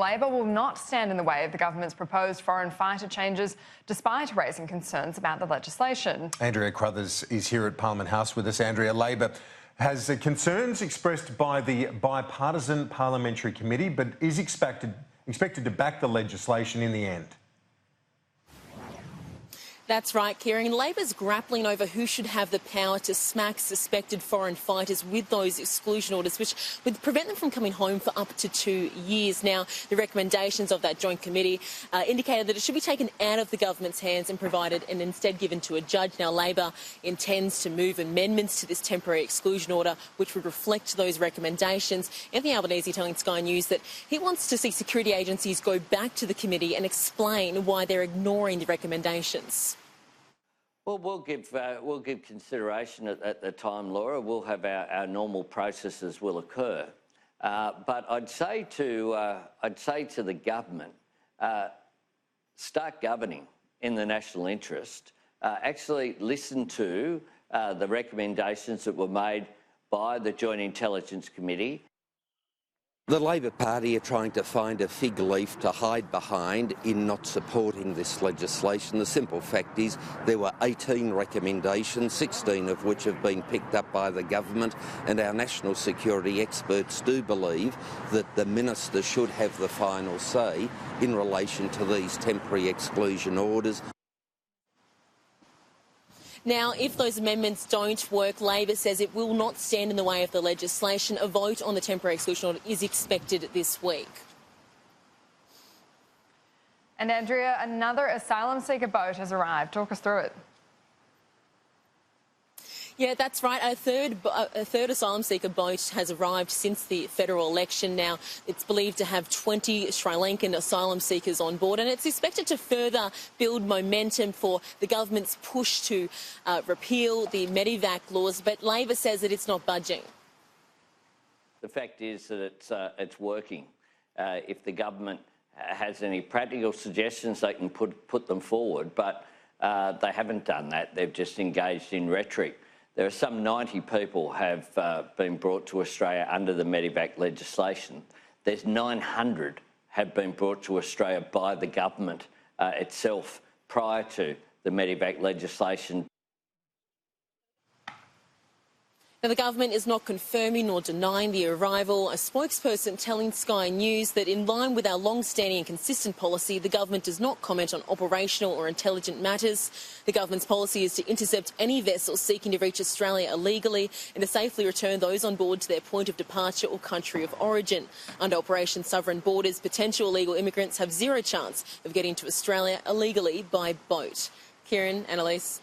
Labor will not stand in the way of the government's proposed foreign fighter changes, despite raising concerns about the legislation. Andrea Crothers is here at Parliament House with us. Andrea, Labor has concerns expressed by the bipartisan parliamentary committee, but is expected to back the legislation in the end. That's right, Kieran. Labor's grappling over who should have the power to smack suspected foreign fighters with those exclusion orders, which would prevent them from coming home for up to 2 years. Now, the recommendations of that joint committee indicated that it should be taken out of the government's hands and provided and instead given to a judge. Now, Labor intends to move amendments to this temporary exclusion order, which would reflect those recommendations. Anthony Albanese telling Sky News that he wants to see security agencies go back to the committee and explain why they're ignoring the recommendations. Well, we'll give consideration at the time, Laura. We'll have our normal processes will occur, but I'd say to the government, start governing in the national interest. Actually, listen to the recommendations that were made by the Joint Intelligence Committee. The Labor Party are trying to find a fig leaf to hide behind in not supporting this legislation. The simple fact is there were 18 recommendations, 16 of which have been picked up by the government, and our national security experts do believe that the minister should have the final say in relation to these temporary exclusion orders. Now, if those amendments don't work, Labor says it will not stand in the way of the legislation. A vote on the temporary exclusion order is expected this week. And Andrea, another asylum seeker boat has arrived. Talk us through it. Yeah, that's right. A third asylum seeker boat has arrived since the federal election. Now, it's believed to have 20 Sri Lankan asylum seekers on board, and it's expected to further build momentum for the government's push to repeal the Medivac laws. But Labor says that it's not budging. The fact is that it's working. If the government has any practical suggestions, they can put them forward, but they haven't done that. They've just engaged in rhetoric. There are some 90 people have been brought to Australia under the Medivac legislation. There's 900 have been brought to Australia by the government itself prior to the Medivac legislation. Now, the government is not confirming nor denying the arrival. A spokesperson telling Sky News that in line with our long-standing and consistent policy, the government does not comment on operational or intelligent matters. The government's policy is to intercept any vessel seeking to reach Australia illegally and to safely return those on board to their point of departure or country of origin. Under Operation Sovereign Borders, potential illegal immigrants have zero chance of getting to Australia illegally by boat. Kieran, Annalise.